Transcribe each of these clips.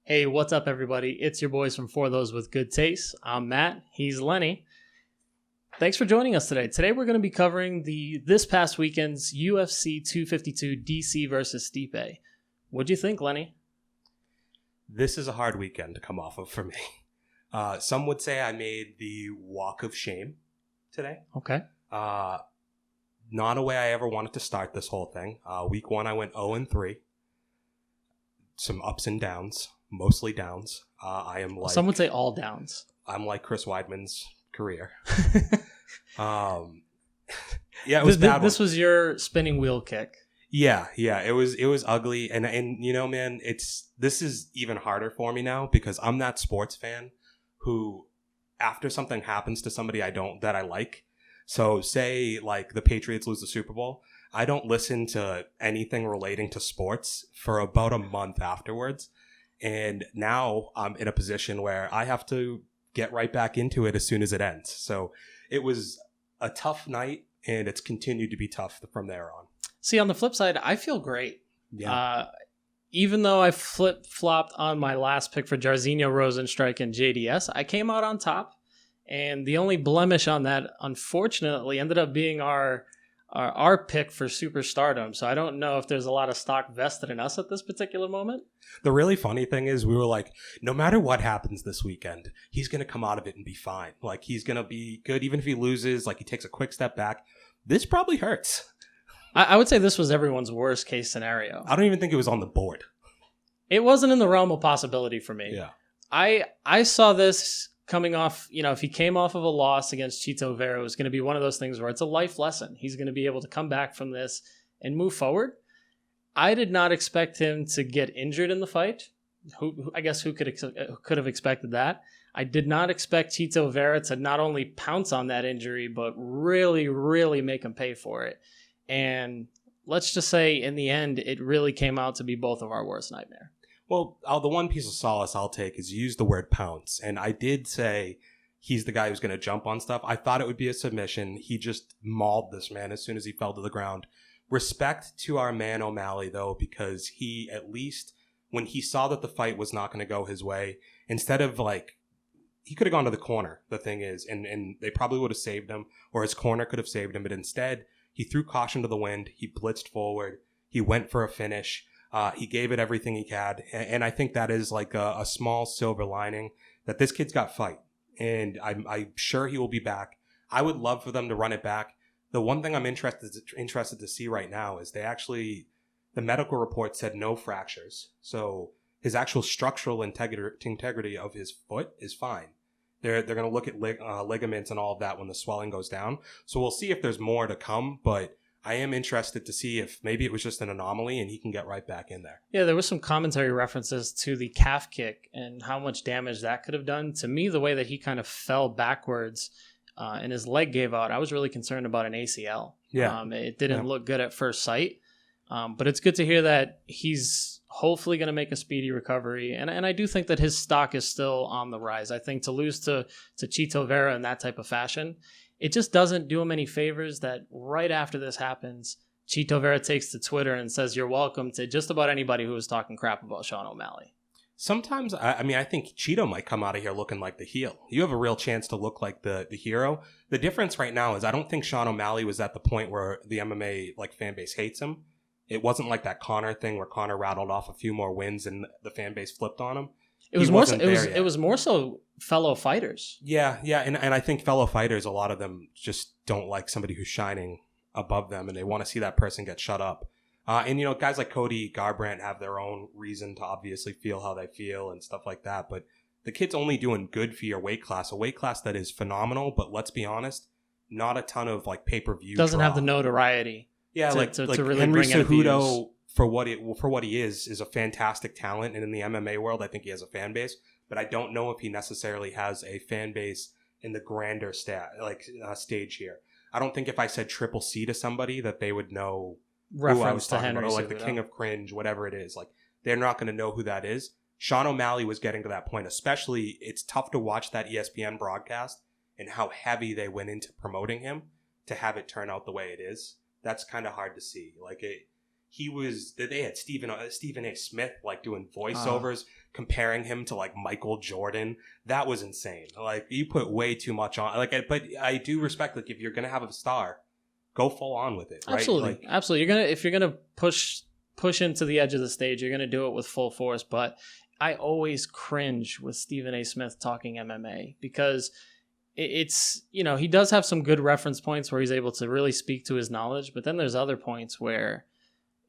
Hey, what's up, everybody? It's your boys from For Those With Good Taste. I'm Matt. He's Lenny. Thanks for joining us today. Today we're going to be covering this past weekend's UFC 252 DC versus Stipe. What'd you think, Lenny? This is a hard weekend to come off of for me. Some would say I made the walk of shame today. Okay. Not a way I ever wanted to start this whole thing. Week one, I went 0-3. Some ups and downs, mostly downs. I am like some would say all downs. I'm like Chris Weidman's career. Yeah, it was bad. This was your spinning wheel kick. Yeah, it was ugly, and you know, man, this is even harder for me now because I'm that sports fan who, after something happens to somebody that I like, so say like the Patriots lose the Super Bowl, I don't listen to anything relating to sports for about a month afterwards, and now I'm in a position where I have to get right back into it as soon as it ends. So it was a tough night, and it's continued to be tough from there on. See, on the flip side, I feel great. Yeah. Even though I flip-flopped on my last pick for Jairzinho, Rosenstrike, and JDS, I came out on top. And the only blemish on that, unfortunately, ended up being our pick for superstardom. So I don't know if there's a lot of stock vested in us at this particular moment. The really funny thing is we were like, no matter what happens this weekend, he's going to come out of it and be fine. Like, he's going to be good. Even if he loses, like, he takes a quick step back. This probably hurts. I would say this was everyone's worst case scenario. I don't even think it was on the board. It wasn't in the realm of possibility for me. Yeah. I saw this coming off, if he came off of a loss against Chito Vera, it was going to be one of those things where it's a life lesson. He's going to be able to come back from this and move forward. I did not expect him to get injured in the fight. Who could have expected that? I did not expect Chito Vera to not only pounce on that injury, but really, really make him pay for it. And let's just say, in the end, it really came out to be both of our worst nightmare. Well, the one piece of solace I'll take is you use the word pounce. And I did say he's the guy who's going to jump on stuff. I thought it would be a submission. He just mauled this man as soon as he fell to the ground. Respect to our man O'Malley, though, because he, at least when he saw that the fight was not going to go his way, instead of he could have gone to the corner, the thing is, and they probably would have saved him, or his corner could have saved him. But instead, he threw caution to the wind. He blitzed forward. He went for a finish. He gave it everything he had. And I think that is like a small silver lining that this kid's got fight. And I'm sure he will be back. I would love for them to run it back. The one thing I'm interested to see right now is the medical report said no fractures. So his actual structural integrity of his foot is fine. They're going to look at ligaments and all of that when the swelling goes down. So we'll see if there's more to come, but I am interested to see if maybe it was just an anomaly and he can get right back in there. Yeah, there was some commentary references to the calf kick and how much damage that could have done. To me, the way that he kind of fell backwards and his leg gave out, I was really concerned about an ACL. Yeah. It didn't look good at first sight, but it's good to hear that he's hopefully going to make a speedy recovery. And I do think that his stock is still on the rise. I think to lose to Chito Vera in that type of fashion, it just doesn't do him any favors that right after this happens, Chito Vera takes to Twitter and says, "You're welcome," to just about anybody who was talking crap about Sean O'Malley. Sometimes, I think Chito might come out of here looking like the heel. You have a real chance to look like the hero. The difference right now is I don't think Sean O'Malley was at the point where the MMA fan base hates him. It wasn't like that Conor thing where Conor rattled off a few more wins and the fan base flipped on him. It was more so fellow fighters. Yeah, and I think fellow fighters, a lot of them just don't like somebody who's shining above them, and they want to see that person get shut up. And guys like Cody Garbrandt have their own reason to obviously feel how they feel and stuff like that. But the kid's only doing good for your weight class, a weight class that is phenomenal. But let's be honest, not a ton of pay-per-view. Doesn't have the notoriety. Yeah, to really Henry bring in Cejudo, for what he is a fantastic talent, and in the MMA world, I think he has a fan base. But I don't know if he necessarily has a fan base in the grander stage here. I don't think if I said Triple C to somebody that they would know who I was talking about, or like the King of Cringe, whatever it is. Like, they're not going to know who that is. Sean O'Malley was getting to that point. Especially, it's tough to watch that ESPN broadcast and how heavy they went into promoting him to have it turn out the way it is. That's kind of hard to see. they had Stephen A. Smith like doing voiceovers, comparing him to like Michael Jordan. That was insane. Like, you put way too much on. Like, but I do respect, like, if you're gonna have a star, go full on with it. Right? Absolutely, like, absolutely. If you're gonna push into the edge of the stage, you're gonna do it with full force. But I always cringe with Stephen A. Smith talking MMA because it's, he does have some good reference points where he's able to really speak to his knowledge, but then there's other points where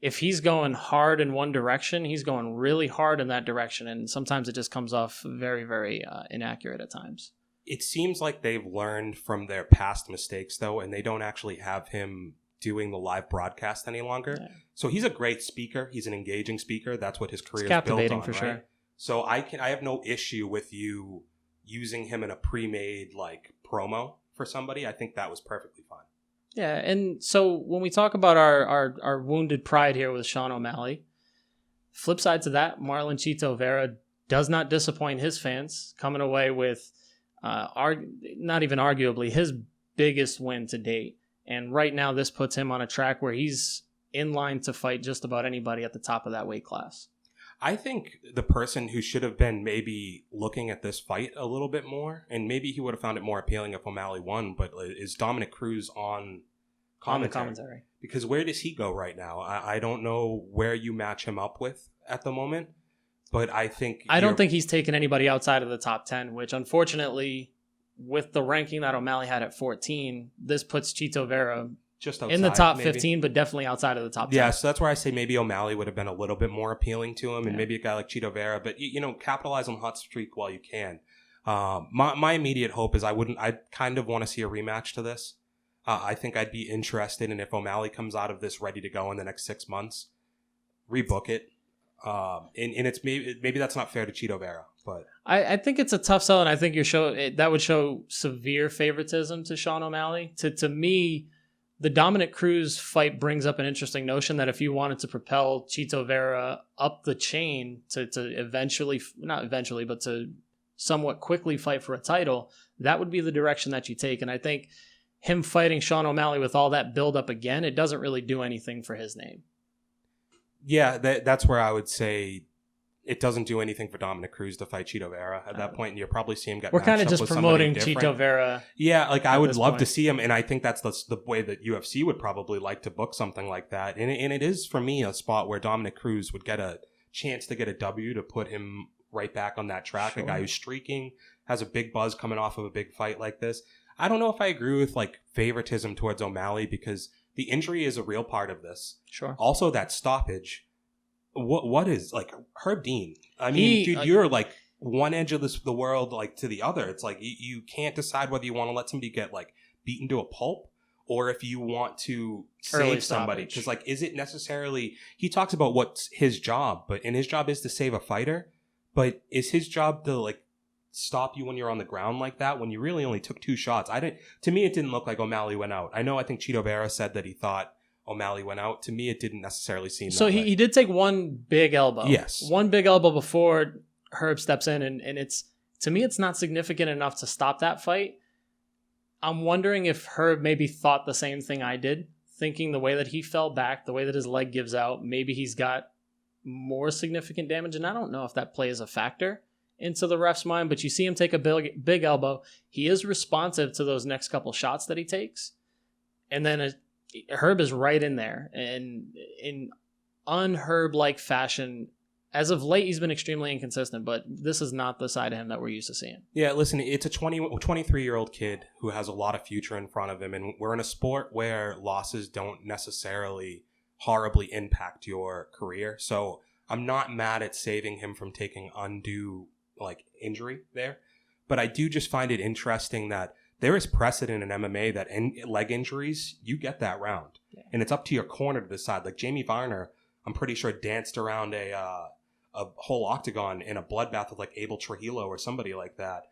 if he's going hard in one direction, he's going really hard in that direction, and sometimes it just comes off very, very inaccurate at times. It seems like they've learned from their past mistakes, though, and they don't actually have him doing the live broadcast any longer. Yeah. So he's a great speaker. He's an engaging speaker. That's what his career is built on. Captivating for sure. Right? So I have no issue with you using him in a pre-made like promo for somebody. I think that was perfectly fine. Yeah, and so when we talk about our wounded pride here with Sean O'Malley, flip side to that, Marlon Chito Vera does not disappoint his fans, coming away with not even arguably his biggest win to date. And right now this puts him on a track where he's in line to fight just about anybody at the top of that weight class. I think the person who should have been maybe looking at this fight a little bit more, and maybe he would have found it more appealing if O'Malley won, but is Dominic Cruz on commentary. Because where does he go right now? I don't know where you match him up with at the moment, but I don't think he's taken anybody outside of the top 10, which unfortunately, with the ranking that O'Malley had at 14, this puts Chito Vera just outside, in the top maybe 15, but definitely outside of the top 10. Yeah, so that's where I say maybe O'Malley would have been a little bit more appealing to him, and maybe a guy like Chito Vera. But capitalize on the hot streak while you can. My immediate hope is I kind of want to see a rematch to this. I think I'd be interested in if O'Malley comes out of this ready to go in the next 6 months, rebook it. And it's maybe that's not fair to Chito Vera, but I think it's a tough sell, and I think that would show severe favoritism to Sean O'Malley. To me, the Dominic Cruz fight brings up an interesting notion that if you wanted to propel Chito Vera up the chain to not eventually, but to somewhat quickly fight for a title, that would be the direction that you take. And I think him fighting Sean O'Malley with all that build up again, it doesn't really do anything for his name. Yeah, that's where I would say it doesn't do anything for Dominic Cruz to fight Chito Vera at that point, and you'll probably see him get. We're kind of just promoting Chito Vera. Yeah, like I would love to see him, and I think that's the way that UFC would probably like to book something like that. And it is for me a spot where Dominic Cruz would get a chance to get a W to put him right back on that track. Sure. A guy who's streaking, has a big buzz coming off of a big fight like this. I don't know if I agree with like favoritism towards O'Malley because the injury is a real part of this. Sure. Also, that stoppage. What is like Herb Dean? I mean, dude, you're like one edge of the world like to the other. It's like you can't decide whether you want to let somebody get like beaten to a pulp or if you want to save somebody. Because like, is it necessarily? He talks about what's his job, and his job is to save a fighter. But is his job to like stop you when you're on the ground like that when you really only took 2 shots? To me, it didn't look like O'Malley went out. I think Chito Vera said that he thought O'Malley went out. To me, it didn't necessarily seem so. He did take one big elbow. Yes. One big elbow before Herb steps in, and it's, to me, it's not significant enough to stop that fight. I'm wondering if Herb maybe thought the same thing I did, thinking the way that he fell back, the way that his leg gives out, maybe he's got more significant damage, and I don't know if that plays a factor into the ref's mind, but you see him take a big elbow. He is responsive to those next couple shots that he takes, and then Herb is right in there, and in un-Herb-like fashion, as of late, he's been extremely inconsistent, but this is not the side of him that we're used to seeing. Yeah, listen, it's a 23-year-old kid who has a lot of future in front of him, and we're in a sport where losses don't necessarily horribly impact your career, so I'm not mad at saving him from taking undue injury there, but I do just find it interesting that there is precedent in MMA that in leg injuries, you get that round. Yeah. And it's up to your corner to decide. Like Jamie Varner, I'm pretty sure danced around a whole octagon in a bloodbath with like Abel Trujillo or somebody like that,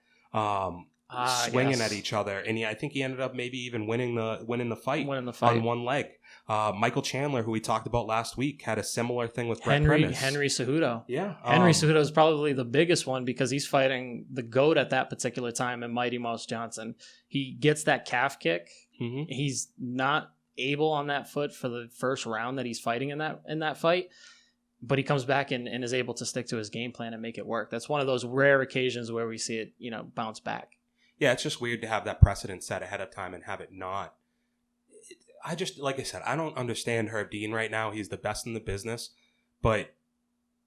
swinging at each other. And I think he ended up maybe even winning the fight on one leg. Michael Chandler, who we talked about last week, had a similar thing with Brett Primus. Henry Cejudo. Yeah. Henry Cejudo is probably the biggest one because he's fighting the GOAT at that particular time in Mighty Mouse Johnson. He gets that calf kick. Mm-hmm. He's not able on that foot for the first round that he's fighting in that fight. But he comes back and is able to stick to his game plan and make it work. That's one of those rare occasions where we see it, bounce back. Yeah, it's just weird to have that precedent set ahead of time and have it not. I just, like I said, I don't understand Herb Dean right now. He's the best in the business, but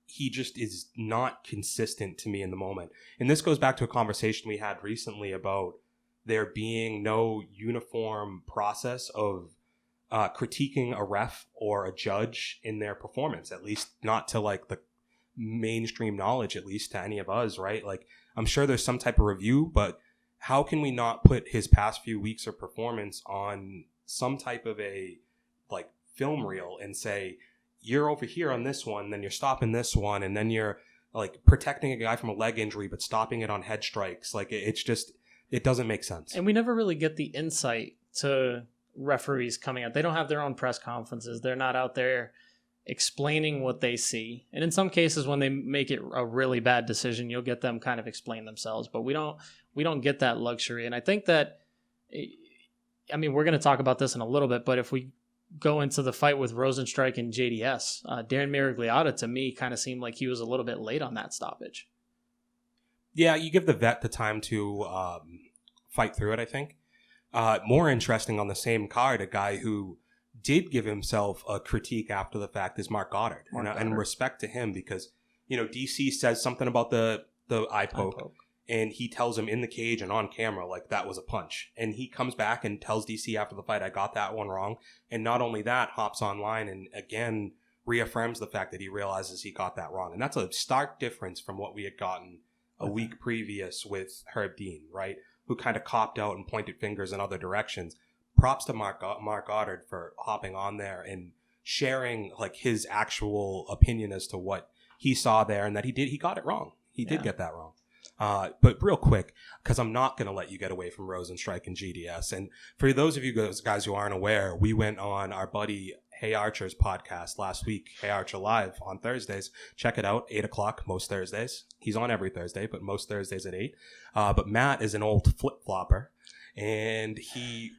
he just is not consistent to me in the moment. And this goes back to a conversation we had recently about there being no uniform process of critiquing a ref or a judge in their performance, at least not to like the mainstream knowledge, at least to any of us, right? Like, I'm sure there's some type of review, but how can we not put his past few weeks of performance on some type of a like film reel and say, you're over here on this one, then you're stopping this one, and then you're like protecting a guy from a leg injury but stopping it on head strikes. Like, it's just, it doesn't make sense. And we never really get the insight to referees coming out. They don't have their own press conferences. They're not out there explaining what they see. And in some cases, when they make it a really bad decision, you'll get them kind of explain themselves. But we don't get that luxury. And I think that, I mean, we're going to talk about this in a little bit, but if we go into the fight with Rosenstrike and JDS, Darren Miragliotta, to me, kind of seemed like he was a little bit late on that stoppage. Yeah, you give the vet the time to fight through it, I think. More interesting on the same card, a guy who did give himself a critique after the fact is Mark Goddard. And respect to him because, DC says something about the eye poke. And he tells him in the cage and on camera, like, that was a punch. And he comes back and tells DC after the fight, I got that one wrong. And not only that, hops online and, again, reaffirms the fact that he realizes he got that wrong. And that's a stark difference from what we had gotten a week previous with Herb Dean, right? Who kind of copped out and pointed fingers in other directions. Props to Mark Goddard for hopping on there and sharing, like, his actual opinion as to what he saw there and that he got it wrong. He did get that wrong. But real quick, because I'm not going to let you get away from Rosenstrike and GDS. And for those of you guys who aren't aware, we went on our buddy Hey Archer's podcast last week, Hey Archer Live on Thursdays. Check it out, 8 o'clock most Thursdays. He's on every Thursday, but most Thursdays at 8. But Matt is an old flip-flopper. And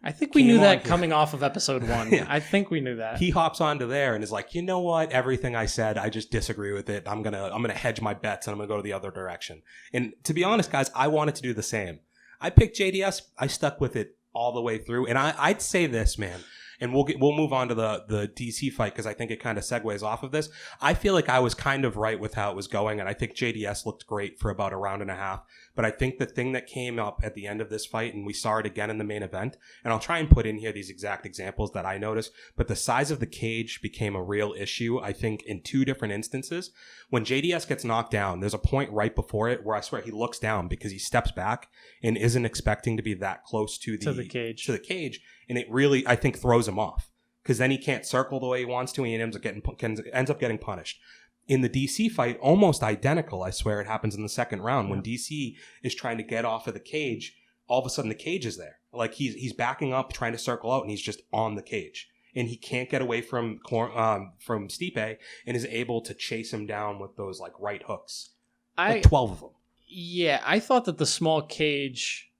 I think we knew that coming off of episode 1. Yeah. I think we knew that. He hops onto there and is like, you know what? Everything I said, I just disagree with it. I'm gonna hedge my bets and I'm gonna go to the other direction. And to be honest, guys, I wanted to do the same. I picked JDS. I stuck with it all the way through. And I'd say this, man. And we'll move on to the DC fight because I think it kind of segues off of this. I feel like I was kind of right with how it was going, and I think JDS looked great for about a round and a half. But I think the thing that came up at the end of this fight, and we saw it again in the main event, and I'll try and put in here these exact examples that I noticed, but the size of the cage became a real issue, I think, in 2 different instances. When JDS gets knocked down, there's a point right before it where I swear he looks down because he steps back and isn't expecting to be that close to the cage. And it really, I think, throws him off because then he can't circle the way he wants to and he ends up getting punished. In the DC fight, almost identical, I swear it happens in the second round. When DC is trying to get off of the cage, all of a sudden the cage is there. Like he's backing up, trying to circle out, and he's just on the cage. And he can't get away from Stipe and is able to chase him down with those like right hooks. Like 12 of them. Yeah, I thought that the small cage,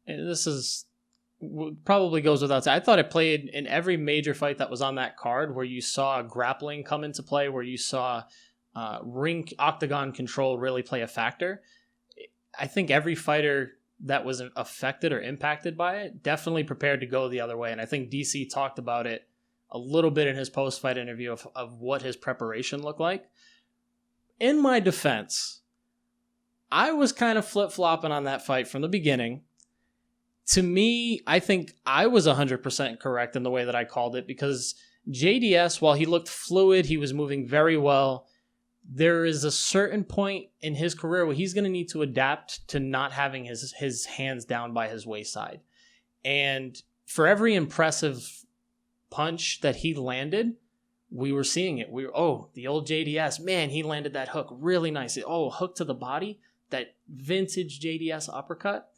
and this is probably goes without saying, I thought it played in every major fight that was on that card where you saw grappling come into play, where you saw ring octagon control really play a factor. I think every fighter that was affected or impacted by it definitely prepared to go the other way. And I think DC talked about it a little bit in his post-fight interview of what his preparation looked like. In my defense, I was kind of flip-flopping on that fight from the beginning. To me, I think I was 100% correct in the way that I called it because JDS, while he looked fluid, he was moving very well. There is a certain point in his career where he's going to need to adapt to not having his hands down by his wayside. And for every impressive punch that he landed, we were seeing it. The old JDS, man, he landed that hook really nice. Hook to the body, that vintage JDS uppercut.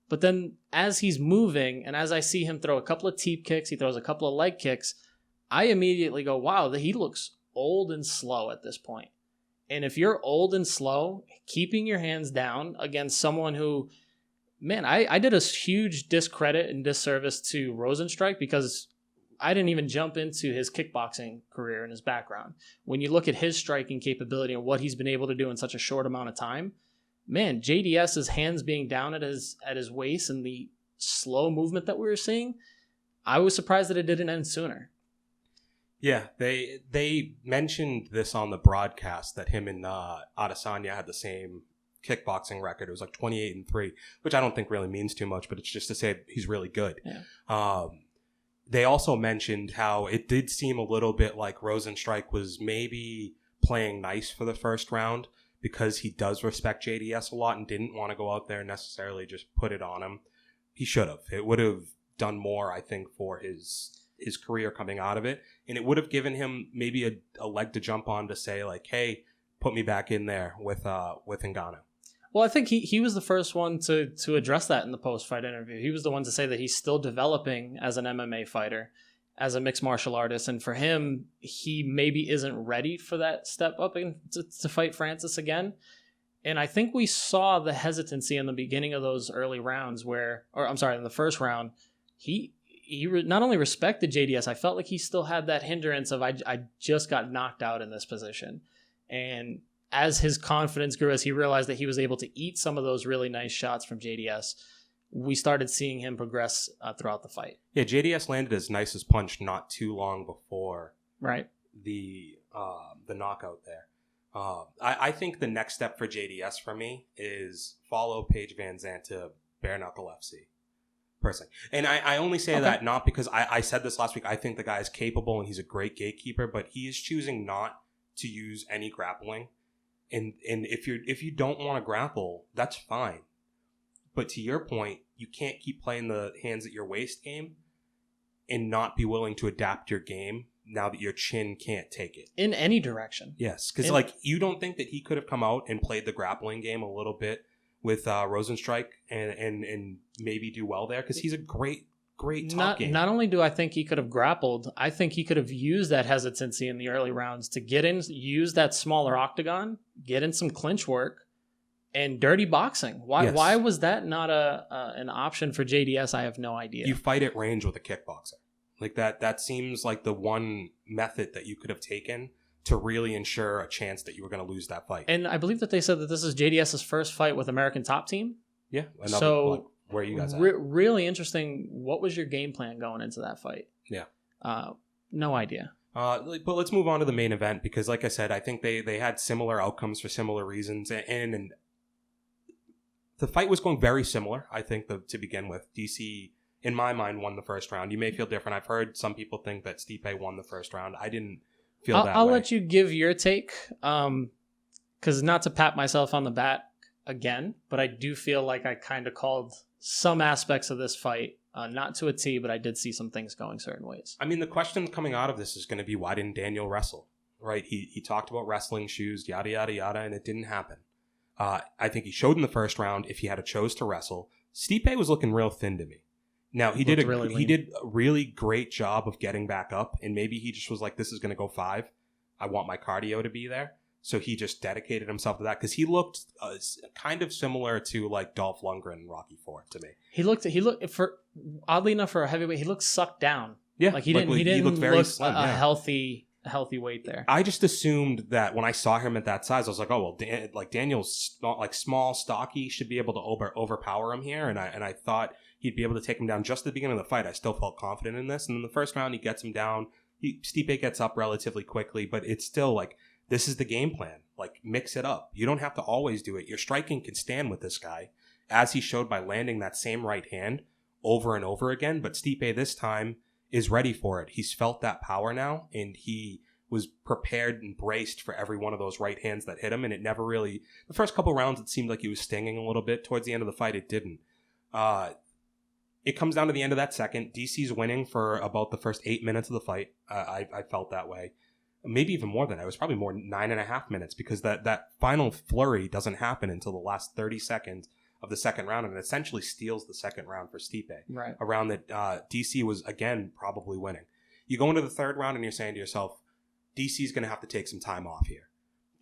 But then as he's moving and as I see him throw a couple of teep kicks, he throws a couple of leg kicks, I immediately go, wow, he looks old and slow at this point. And if you're old and slow, keeping your hands down against someone who, man, I did a huge discredit and disservice to Rosenstrike because I didn't even jump into his kickboxing career and his background. When you look at his striking capability and what he's been able to do in such a short amount of time, man, JDS's hands being down at his waist and the slow movement that we were seeing, I was surprised that it didn't end sooner. Yeah, they mentioned this on the broadcast that him and Adesanya had the same kickboxing record. It was like 28-3, which I don't think really means too much, but it's just to say he's really good. Yeah. They also mentioned how it did seem a little bit like Rosenstrike was maybe playing nice for the first round because he does respect JDS a lot and didn't want to go out there and necessarily just put it on him. He should have. It would have done more, I think, for his career coming out of it. And it would have given him maybe a leg to jump on to say, like, hey, put me back in there with Ngannou. Well, I think he was the first one to address that in the post-fight interview. He was the one to say that he's still developing as an MMA fighter, as a mixed martial artist. And for him, he maybe isn't ready for that step up to fight Francis again. And I think we saw the hesitancy in the beginning of those early rounds in the first round, he not only respected JDS, I felt like he still had that hindrance of, I just got knocked out in this position. And as his confidence grew, as he realized that he was able to eat some of those really nice shots from JDS, we started seeing him progress throughout the fight. Yeah, JDS landed his nicest punch not too long before the knockout there. I think the next step for JDS for me is follow Paige Van Zandt to bare knuckle FC. Personally. And I only say that not because I said this last week. I think the guy is capable and he's a great gatekeeper, but he is choosing not to use any grappling. And if you don't want to grapple, that's fine. But to your point, you can't keep playing the hands at your waist game and not be willing to adapt your game now that your chin can't take it. In any direction. Yes, because you don't think that he could have come out and played the grappling game a little bit with Rosenstrike and maybe do well there? Because he's a great top game. Not only do I think he could have grappled, I think he could have used that hesitancy in the early rounds to get in, use that smaller octagon, get in some clinch work, and dirty boxing. Why was that not an option for JDS? I have no idea. You fight at range with a kickboxer. Like that seems like the one method that you could have taken to really ensure a chance that you were going to lose that fight. And I believe that they said that this is JDS's first fight with American Top Team. Yeah. Where are you guys at? Really interesting. What was your game plan going into that fight? Yeah. No idea. But let's move on to the main event because, like I said, I think they had similar outcomes for similar reasons. And the fight was going very similar, I think, to begin with. DC, in my mind, won the first round. You may feel different. I've heard some people think that Stipe won the first round. I didn't feel that way. I'll let you give your take, because not to pat myself on the back again, but I do feel like I kind of called some aspects of this fight, not to a T, but I did see some things going certain ways. I mean, the question coming out of this is going to be, why didn't Daniel wrestle? Right? He talked about wrestling shoes, yada, yada, yada, and it didn't happen. I think he showed in the first round if he had chose to wrestle. Stipe was looking real thin to me. Now, he did a really great job of getting back up, and maybe he just was like, this is going to go 5. I want my cardio to be there. So he just dedicated himself to that because he looked kind of similar to like Dolph Lundgren in Rocky IV to me. He looked oddly enough for a heavyweight, he looked sucked down. Yeah, like he didn't look very look slim, a healthy weight there. I just assumed that when I saw him at that size, I was like, oh well, Daniel's small, stocky, should be able to overpower him here, and I thought he'd be able to take him down just at the beginning of the fight. I still felt confident in this, and in the first round he gets him down. Stipe gets up relatively quickly, but it's still like, this is the game plan. Like, mix it up. You don't have to always do it. Your striking can stand with this guy, as he showed by landing that same right hand over and over again. But Stipe this time is ready for it. He's felt that power now, and he was prepared and braced for every one of those right hands that hit him. And it never really, the first couple rounds, it seemed like he was stinging a little bit. Towards the end of the fight, it didn't. It comes down to the end of that second. DC's winning for about the first 8 minutes of the fight. I felt that way. Maybe even more than that. It was probably more 9.5 minutes because that final flurry doesn't happen until the last 30 seconds of the second round, and it essentially steals the second round for Stipe. Right. A round that DC was, again, probably winning. You go into the third round and you're saying to yourself, DC's going to have to take some time off here.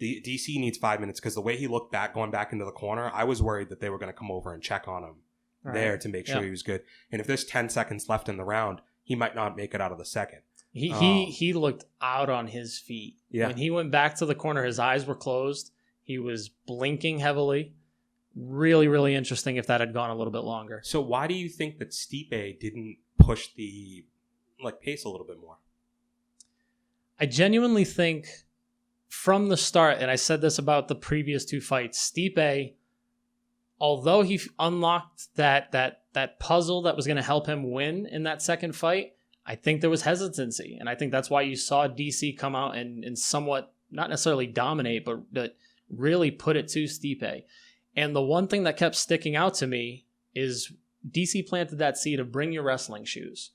DC needs 5 minutes because the way he looked back, going back into the corner, I was worried that they were going to come over and check on him there to make sure he was good. And if there's 10 seconds left in the round, he might not make it out of the second. He looked out on his feet. Yeah. When he went back to the corner, his eyes were closed. He was blinking heavily. Really, really interesting if that had gone a little bit longer. So why do you think that Stipe didn't push the pace a little bit more? I genuinely think from the start, and I said this about the previous 2 fights, Stipe, although he unlocked that puzzle that was going to help him win in that second fight, I think there was hesitancy. And I think that's why you saw DC come out and somewhat, not necessarily dominate, but really put it to Stipe. And the one thing that kept sticking out to me is DC planted that seed of bring your wrestling shoes.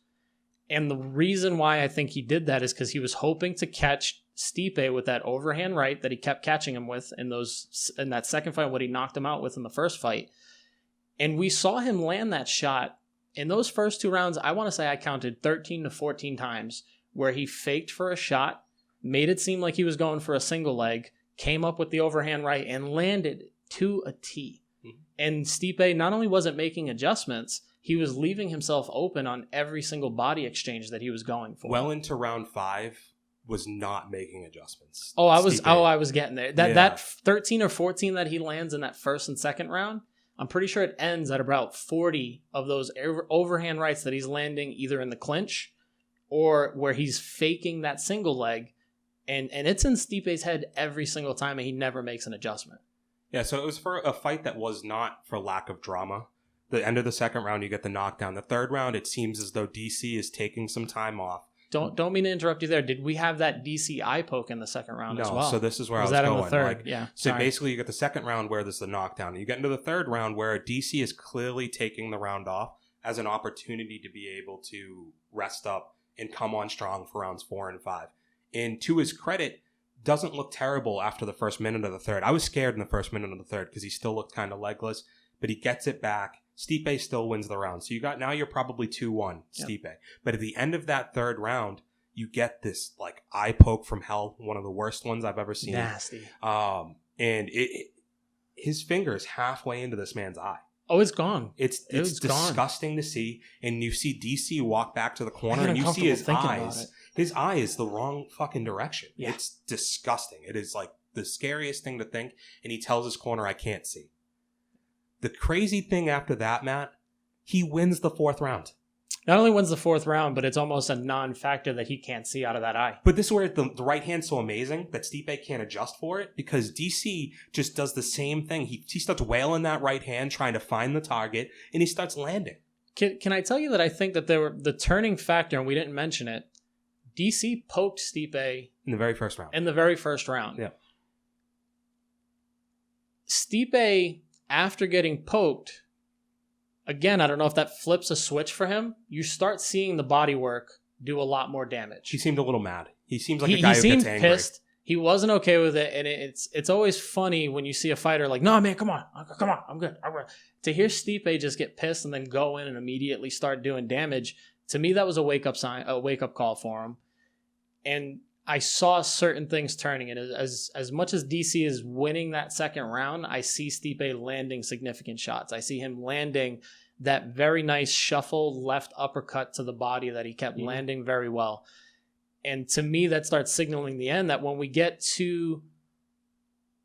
And the reason why I think he did that is because he was hoping to catch Stipe with that overhand right that he kept catching him with in that second fight, what he knocked him out with in the first fight. And we saw him land that shot in those first 2 rounds. I want to say I counted 13 to 14 times where he faked for a shot, made it seem like he was going for a single leg, came up with the overhand right, and landed to a T. Mm-hmm. And Stipe not only wasn't making adjustments, he was leaving himself open on every single body exchange that he was going for. Well into round 5 was not making adjustments. I was getting there. That 13 or 14 that he lands in that first and second round, I'm pretty sure it ends at about 40 of those overhand rights that he's landing either in the clinch or where he's faking that single leg. And it's in Stipe's head every single time, and he never makes an adjustment. Yeah, so it was for a fight that was not for lack of drama. The end of the second round, you get the knockdown. The third round, it seems as though DC is taking some time off. Don't mean to interrupt you there. Did we have that DC eye poke in the second round as well? No, so this is where I was that going. In the third? Yeah. So basically, you get the second round where there's the knockdown. You get into the third round where DC is clearly taking the round off as an opportunity to be able to rest up and come on strong for rounds 4 and 5. And to his credit, doesn't look terrible after the first minute of the third. I was scared in the first minute of the third because he still looked kind of legless, but he gets it back. Stipe still wins the round. So you're probably 2-1 Stipe. Yep. But at the end of that third round, you get this eye poke from hell, one of the worst ones I've ever seen. Nasty. And his finger is halfway into this man's eye. Oh, it's gone. It's disgusting to see. And you see DC walk back to the corner and you see his eyes. His eye is the wrong fucking direction. Yeah. It's disgusting. It is the scariest thing to think. And he tells his corner, I can't see. The crazy thing after that, Matt, he wins the 4th round. Not only wins the 4th round, but it's almost a non-factor that he can't see out of that eye. But this is where the right hand's so amazing that Stipe can't adjust for it because DC just does the same thing. He starts wailing that right hand, trying to find the target, and he starts landing. Can I tell you that I think that the turning factor, and we didn't mention it, DC poked Stipe in the very first round. Yeah. Stipe, after getting poked, again, I don't know if that flips a switch for him. You start seeing the body work do a lot more damage. He seemed a little mad. He seems like a guy who gets angry. He seemed pissed. He wasn't okay with it, and it's always funny when you see a fighter like, no, man, come on, I'm good. To hear Stipe just get pissed and then go in and immediately start doing damage, to me, that was a wake up call for him. And I saw certain things turning, and as much as DC is winning that second round, I see Stipe landing significant shots. I see him landing that very nice shuffle left uppercut to the body that he kept landing very well. And to me, that starts signaling the end, that when we get to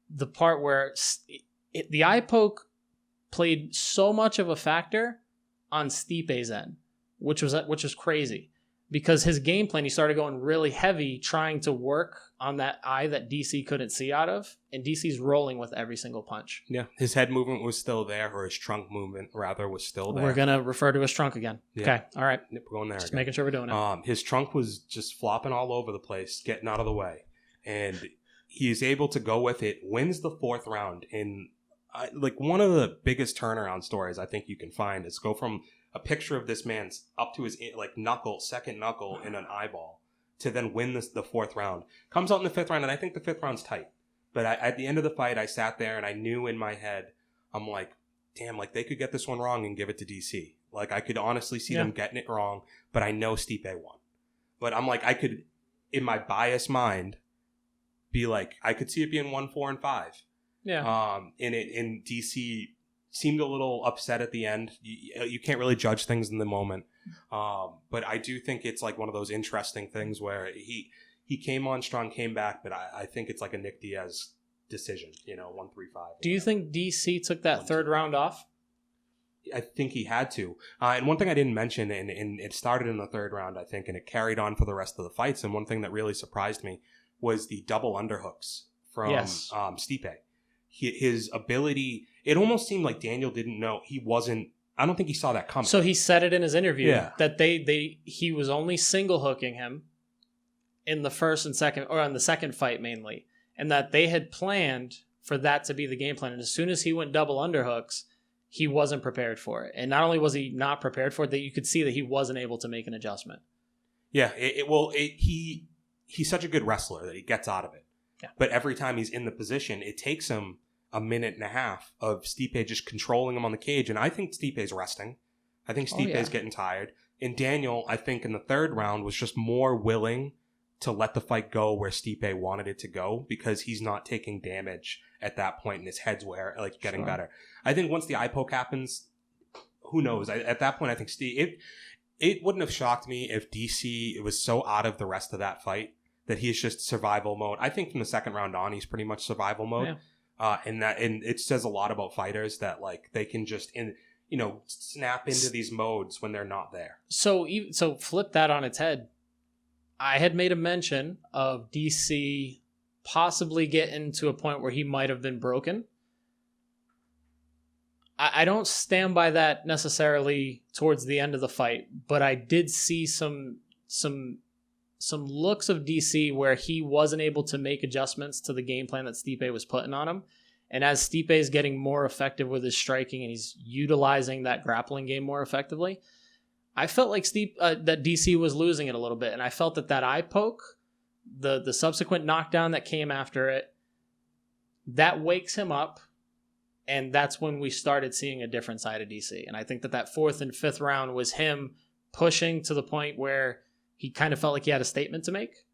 the part where the eye poke played so much of a factor on Stipe's end, which was crazy. Because his game plan, he started going really heavy, trying to work on that eye that DC couldn't see out of, and DC's rolling with every single punch. Yeah, his head movement was still there, or his trunk movement, rather, was still there. We're going to refer to his trunk again. Yeah. Okay, all right. We're going there Just again. Making sure we're doing it. His trunk was just flopping all over the place, getting out of the way. And he is able to go with it, wins the 4th round. And one of the biggest turnaround stories I think you can find is go from a picture of this man's up to his second knuckle in an eyeball to then win the 4th round. Comes out in the 5th round, and I think the 5th round's tight. But at the end of the fight, I sat there and I knew in my head, I'm like, damn, they could get this one wrong and give it to DC. I could honestly see them getting it wrong, but I know Stipe won. But I'm I could, in my biased mind, be I could see it being 1, 4, and 5. Yeah. And DC seemed a little upset at the end. You can't really judge things in the moment. But I do think it's like one of those interesting things where he came on strong, came back, but I think it's like a Nick Diaz decision, 1-3-5. Do you think DC took that third round off? I think he had to. And one thing I didn't mention, and it started in the third round, I think, and it carried on for the rest of the fights. And one thing that really surprised me was the double underhooks from Stipe. His ability, it almost seemed like Daniel didn't know. I don't think he saw that coming. So he said it in his interview that he was only single hooking him in the first and second, or on the second fight mainly, and that they had planned for that to be the game plan. And as soon as he went double underhooks, he wasn't prepared for it. And not only was he not prepared for it, that you could see that he wasn't able to make an adjustment. Yeah, he's such a good wrestler that he gets out of it. Yeah. But every time he's in the position, it takes him a minute and a half of Stipe just controlling him on the cage. And I think Stipe's resting. I think Stipe's getting tired. And Daniel, I think in the third round, was just more willing to let the fight go where Stipe wanted it to go, because he's not taking damage at that point and his head's getting better. I think once the eye poke happens, who knows? At that point, I think it wouldn't have shocked me if DC was so out of the rest of that fight that he's just survival mode. I think from the second round on, he's pretty much survival mode. Yeah. And it says a lot about fighters that they can just snap into these modes when they're not there. So flip that on its head. I had made a mention of DC possibly getting to a point where he might have been broken. I don't stand by that necessarily towards the end of the fight, but I did see some looks of DC where he wasn't able to make adjustments to the game plan that Stipe was putting on him. And as Stipe is getting more effective with his striking and he's utilizing that grappling game more effectively, I felt like that DC was losing it a little bit. And I felt that eye poke, the subsequent knockdown that came after it, that wakes him up. And that's when we started seeing a different side of DC. And I think that fourth and fifth round was him pushing to the point where he kind of felt like he had a statement to make.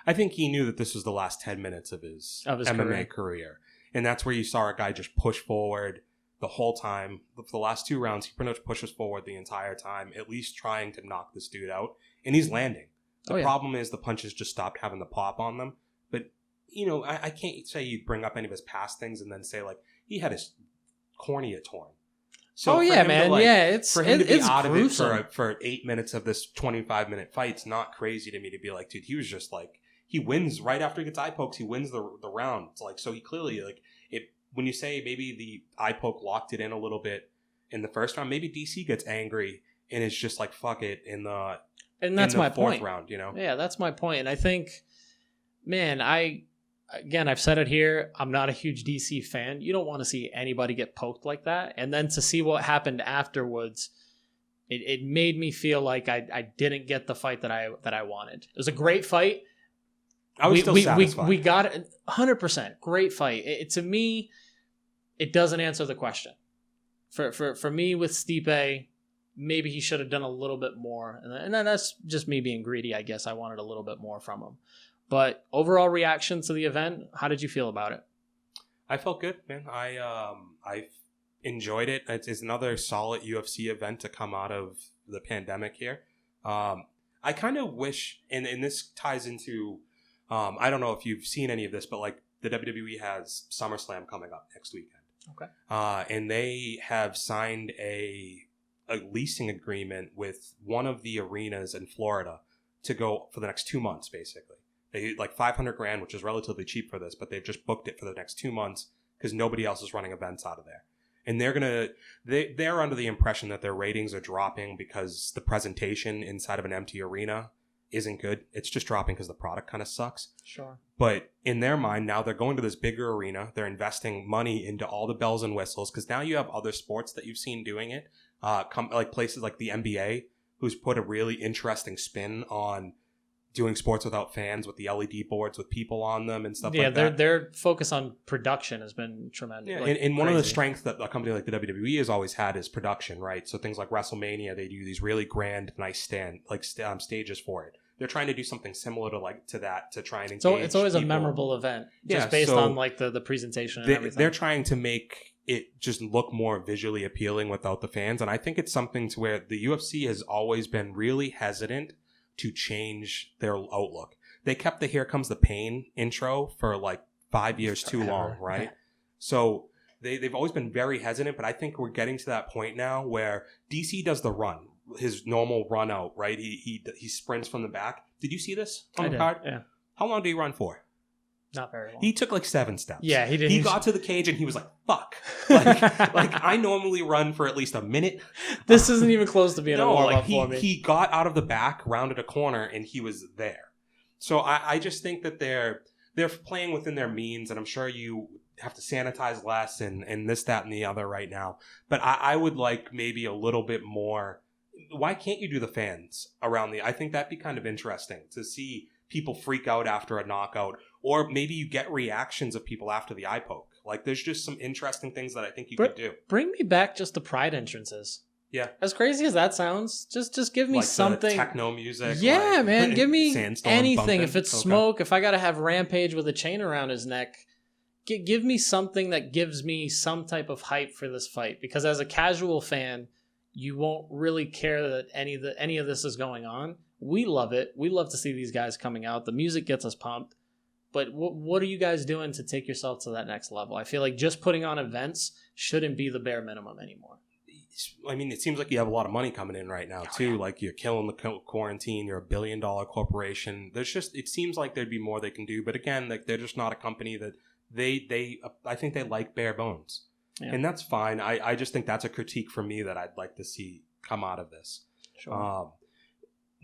I think he knew that this was the last 10 minutes of his MMA career. And that's where you saw a guy just push forward the whole time. For the last two rounds, he pretty much pushes forward the entire time, at least trying to knock this dude out. And he's landing. The problem is the punches just stopped having the pop on them. But, I can't say you bring up any of his past things and then say, he had his cornea torn. So man. It's for him to be out gruesome. of it for 8 minutes of this 25-minute fight, it's not crazy to me to be like, dude, he was just he wins right after he gets eye pokes. He wins the round. It's so he clearly when you say maybe the eye poke locked it in a little bit in the first round, maybe DC gets angry and is just fuck it in the fourth round. Yeah, that's my point. And I think, man, I've said it here, I'm not a huge DC fan. You don't want to see anybody get poked like that. And then to see what happened afterwards, it made me feel like I didn't get the fight that I wanted. It was a great fight. I was still satisfied. We got it 100%. Great fight. To me, it doesn't answer the question. For me with Stipe, maybe he should have done a little bit more. And then that's just me being greedy, I guess. I wanted a little bit more from him. But overall reaction to the event, how did you feel about it? I felt good, man. I enjoyed it. It's another solid UFC event to come out of the pandemic here. I kind of wish, and this ties into, I don't know if you've seen any of this, but the WWE has SummerSlam coming up next weekend. Okay. And they have signed a leasing agreement with one of the arenas in Florida to go for the next 2 months, basically. They $500,000, which is relatively cheap for this, but they've just booked it for the next 2 months because nobody else is running events out of there. And they're under the impression that their ratings are dropping because the presentation inside of an empty arena isn't good. It's just dropping because the product kind of sucks. Sure. But in their mind, now they're going to this bigger arena. They're investing money into all the bells and whistles because now you have other sports that you've seen doing it. Places like the NBA, who's put a really interesting spin on doing sports without fans with the LED boards with people on them and stuff like that. Yeah, their focus on production has been tremendous. Yeah, and one of the strengths that a company like the WWE has always had is production, right? So things like WrestleMania, they do these really grand, nice stages for it. They're trying to do something similar to that to try and engage it's always people. A memorable event, just based on the presentation and everything. They're trying to make it just look more visually appealing without the fans. And I think it's something to where the UFC has always been really hesitant to change their outlook. They kept the Here Comes the Pain intro for like 5 years too long, right? Yeah. So they've always been very hesitant, but I think we're getting to that point now where DC does the run, his normal run out, right? He sprints from the back. Did you see this on the card? Yeah. How long did he run for? Not very long. He took like 7 steps. Yeah, he did. He got to the cage and he was like, fuck. Like I normally run for at least a minute. This isn't even close to being a warm-up for me. He got out of the back, rounded a corner, and he was there. So I just think that they're playing within their means, and I'm sure you have to sanitize less and this, that, and the other right now. But I would like maybe a little bit more. Why can't you do the fans around I think that'd be kind of interesting to see people freak out after a knockout, or maybe you get reactions of people after the eye poke. Like there's just some interesting things that I think you could do. Bring me back just the Pride entrances. Yeah. As crazy as that sounds, just give me like something. Techno music. Yeah, like, man. Give me anything. Bumping. If it's smoke, if I got to have Rampage with a chain around his neck, give me something that gives me some type of hype for this fight. Because as a casual fan, you won't really care that any of this is going on. We love it. We love to see these guys coming out. The music gets us pumped. But what are you guys doing to take yourself to that next level? I feel like just putting on events shouldn't be the bare minimum anymore. I mean, it seems like you have a lot of money coming in right now, too. Yeah. Like, you're killing the quarantine. You're $1 billion corporation. It seems like there'd be more they can do. But again, like, they're just not a company that I think they like bare bones. Yeah. And that's fine. I just think that's a critique from me that I'd like to see come out of this. Sure.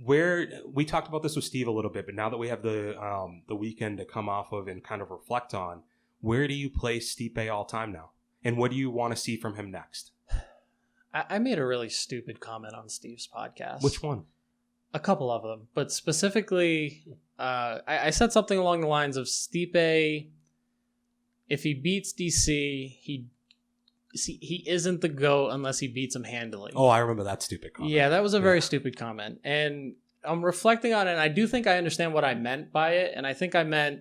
Where we talked about this with Steve a little bit, but now that we have the weekend to come off of and kind of reflect on, where do you place Stipe all time now? And what do you want to see from him next? I made a really stupid comment on Steve's podcast. Which one? A couple of them, but specifically, I said something along the lines of Stipe, if he beats DC, he isn't the GOAT unless he beats him handily. Oh, I remember that stupid comment. Yeah, that was a very stupid comment. And I'm reflecting on it, and I do think I understand what I meant by it. And I think I meant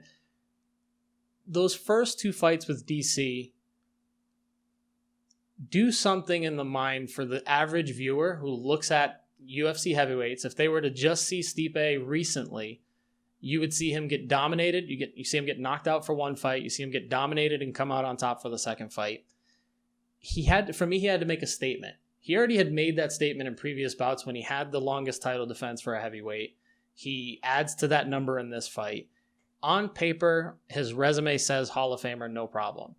those first 2 fights with DC, do something in the mind for the average viewer who looks at UFC heavyweights. If they were to just see Stipe recently, you would see him get dominated. You see him get knocked out for 1 fight. You see him get dominated and come out on top for the 2nd fight. He had to make a statement. He already had made that statement in previous bouts when he had the longest title defense for a heavyweight. He adds to that number in this fight. On paper, his resume says Hall of Famer, no problem.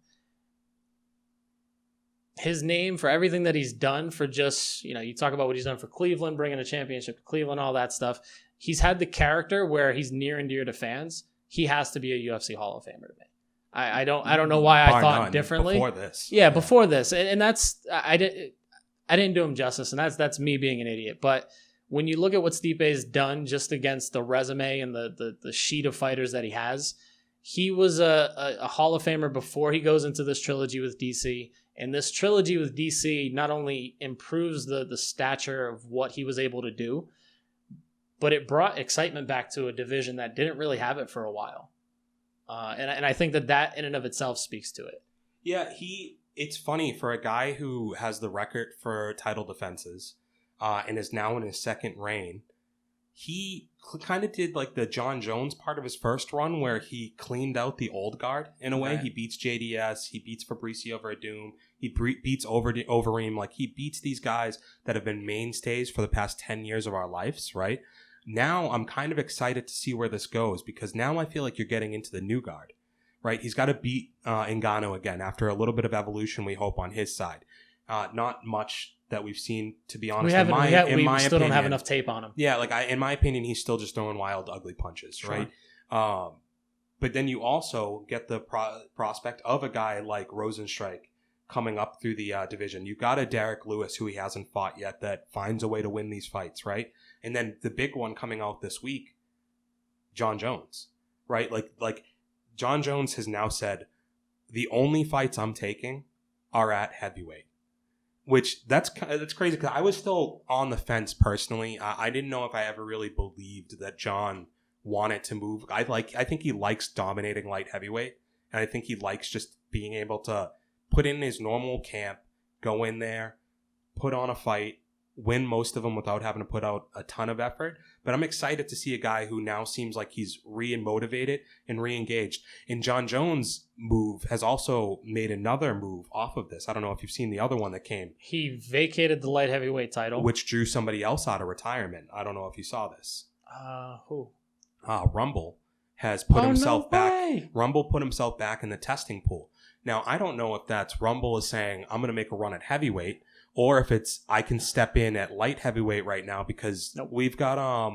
His name for everything that he's done for just, you talk about what he's done for Cleveland, bringing a championship to Cleveland, all that stuff. He's had the character where he's near and dear to fans. He has to be a UFC Hall of Famer to me. I don't know why I thought differently before this. Yeah, before this, and that's I didn't do him justice, and that's me being an idiot. But when you look at what Stipe's done just against the resume and the sheet of fighters that he has, he was a Hall of Famer before he goes into this trilogy with DC. And this trilogy with DC not only improves the stature of what he was able to do, but it brought excitement back to a division that didn't really have it for a while. And I think that in and of itself speaks to it. Yeah, it's funny for a guy who has the record for title defenses and is now in his 2nd reign. He kind of did like the Jon Jones part of his first run where he cleaned out the old guard in a way. Right. He beats JDS. He beats Fabricio Verdum. He beats Overeem. Like, he beats these guys that have been mainstays for the past 10 years of our lives, right? Now I'm kind of excited to see where this goes because now I feel like you're getting into the new guard, right? He's got to beat Ngannou again after a little bit of evolution, we hope, on his side. Not much that we've seen, to be honest. We still don't have enough tape on him. Yeah, in my opinion, he's still just throwing wild, ugly punches, sure. Right? But then you also get the prospect of a guy like Rosenstrike coming up through the division. You've got a Derek Lewis who he hasn't fought yet that finds a way to win these fights, right? And then the big one coming out this week, Jon Jones, right? Like Jon Jones has now said, the only fights I'm taking are at heavyweight. Which that's crazy because I was still on the fence personally. I didn't know if I ever really believed that Jon wanted to move. I think he likes dominating light heavyweight, and I think he likes just being able to put in his normal camp, go in there, put on a fight, win most of them without having to put out a ton of effort. But I'm excited to see a guy who now seems like he's re-motivated and re-engaged. And Jon Jones' move has also made another move off of this. I don't know if you've seen the other one that came. He vacated the light heavyweight title. Which drew somebody else out of retirement. I don't know if you saw this. Who? Rumble has put himself back. Way. Rumble put himself back in the testing pool. Now, I don't know if that's Rumble is saying, I'm going to make a run at heavyweight, or if it's I can step in at light heavyweight right now because we've got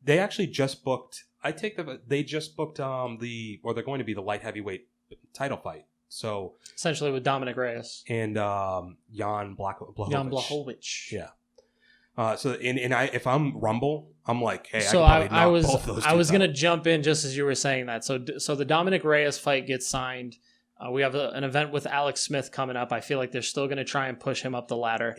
they actually just booked they just booked they're going to be the light heavyweight title fight. So essentially with Dominic Reyes and Jan Blachowicz. Yeah. If I'm Rumble, I'm like, hey, so I can probably knock both those two I was out. going to jump in just as you were saying that. So the Dominic Reyes fight gets signed. We have an event with Alex Smith coming up. I feel like they're still going to try and push him up the ladder.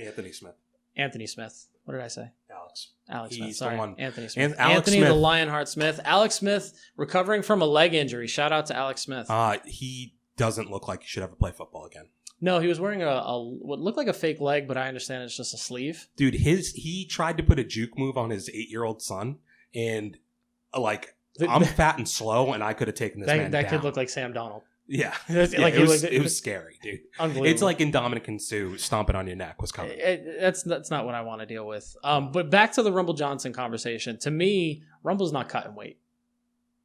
Anthony Smith. What did I say? Alex Smith. He's Sorry. the one. Anthony Smith. Alex Anthony Smith. the Lionheart Smith. Alex Smith recovering from a leg injury. Shout out to Alex Smith. He doesn't look like he should ever play football again. No, he was wearing what looked like a fake leg, but I understand it's just a sleeve. Dude, he tried to put a juke move on his 8-year-old son, and I'm fat and slow, and I could have taken this man down. That kid looked like Sam Donald. Yeah. It was scary, dude. Unbelievable. It's like in Dominic and Sue, stomping on your neck was coming. That's not what I want to deal with. But back to the Rumble Johnson conversation. To me, Rumble's not cutting weight.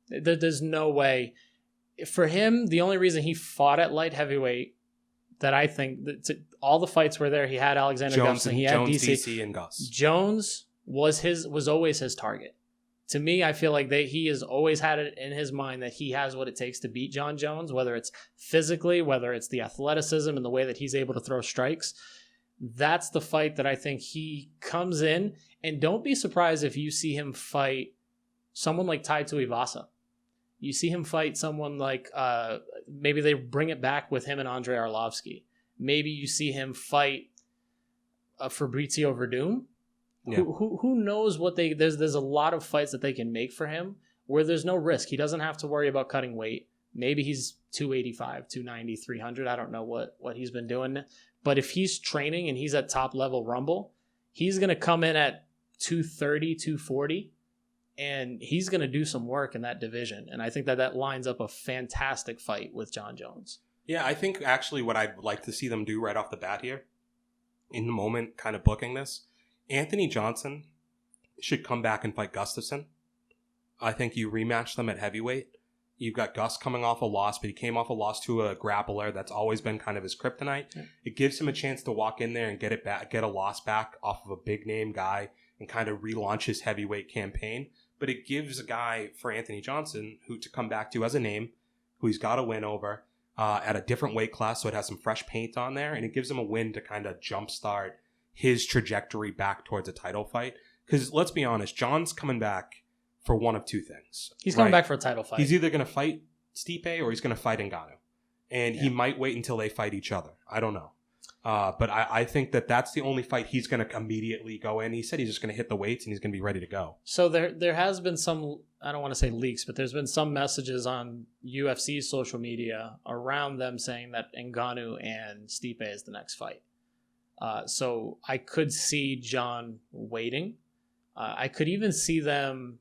There's no way. For him, the only reason he fought at light heavyweight, that I think all the fights were there. He had Alexander Gustafsson, he had DC, and Gus. Jones was always his target. To me, I feel like he has always had it in his mind that he has what it takes to beat Jon Jones, whether it's physically, whether it's the athleticism and the way that he's able to throw strikes. That's the fight that I think he comes in, and don't be surprised if you see him fight someone like Tai Tuivasa. You see him fight someone like, maybe they bring it back with him and Andrei Arlovsky. Maybe you see him fight Fabrizio Verdun. Yeah. Who knows what there's a lot of fights that they can make for him where there's no risk. He doesn't have to worry about cutting weight. Maybe he's 285, 290, 300. I don't know what he's been doing. But if he's training and he's at top level Rumble, he's going to come in at 230, 240, and he's going to do some work in that division. And I think that lines up a fantastic fight with Jon Jones. Yeah, I think actually what I'd like to see them do right off the bat here, in the moment, kind of booking this, Anthony Johnson should come back and fight Gustafsson. I think you rematch them at heavyweight. You've got Gus coming off a loss, but he came off a loss to a grappler that's always been kind of his kryptonite. Yeah. It gives him a chance to walk in there and get a loss back off of a big name guy and kind of relaunch his heavyweight campaign. But it gives a guy for Anthony Johnson who to come back to as a name, who he's got a win over at a different weight class, so it has some fresh paint on there, and it gives him a win to kind of jumpstart his trajectory back towards a title fight. Because let's be honest, John's coming back for one of two things. He's coming back for a title fight. He's either going to fight Stipe or he's going to fight Ngannou. And he might wait until they fight each other. I don't know. But I think that's the only fight he's going to immediately go in. He said he's just going to hit the weights and he's going to be ready to go. So there has been some, I don't want to say leaks, but there's been some messages on UFC's social media around them saying that Ngannou and Stipe is the next fight. So I could see John waiting. I could even see them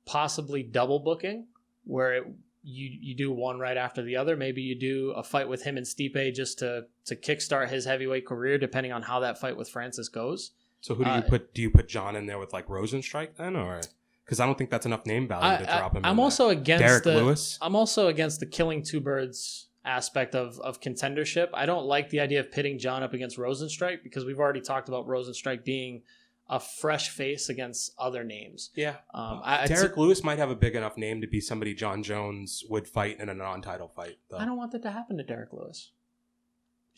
possibly double booking where you do one right after the other. Maybe you do a fight with him and Stipe just to kickstart his heavyweight career, depending on how that fight with Francis goes. So who do you put? Do you put John in there with like Rosenstrike then, or because I don't think that's enough name value to drop him? I'm also against Derek Lewis. I'm also against the killing two birds aspect of contendership. I don't like the idea of pitting John up against Rosenstrike because we've already talked about Rosenstrike being a fresh face against other names. Yeah. Derek Lewis might have a big enough name to be somebody Jon Jones would fight in a non-title fight, though. I don't want that to happen to Derek Lewis.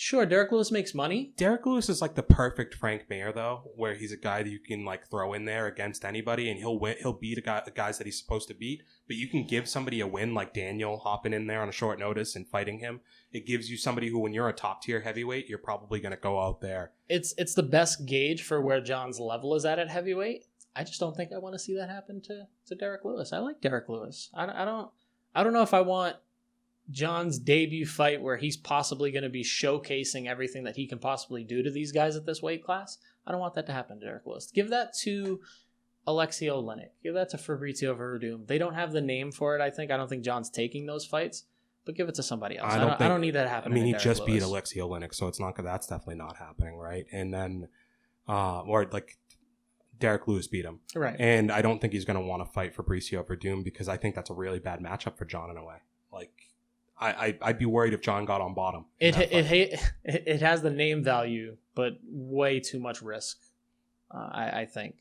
Sure, Derek Lewis makes money. Derek Lewis is like the perfect Frank Mir, though, where he's a guy that you can like throw in there against anybody, and he'll win. He'll beat the guys that he's supposed to beat. But you can give somebody a win like Daniel hopping in there on a short notice and fighting him. It gives you somebody who, when you're a top tier heavyweight, you're probably going to go out there. It's the best gauge for where John's level is at heavyweight. I just don't think I want to see that happen to Derek Lewis. I like Derek Lewis. I don't know if I want Jon's debut fight where he's possibly going to be showcasing everything that he can possibly do to these guys at this weight class. I don't want that to happen to Derek Lewis. Give that to Alexei Oleinik. Give that to Fabrizio Verdum. They don't have the name for it, I think. I don't think Jon's taking those fights, but give it to somebody else. I don't need that to happen. I mean, he just beat Alexei Oleinik, so it's not that's definitely not happening, right? And then, or like Derek Lewis beat him. Right. And I don't think he's going to want to fight Fabrizio Verdum because I think that's a really bad matchup for Jon in a way. Like, I'd be worried if Jon got on bottom. It has the name value, but way too much risk, I think.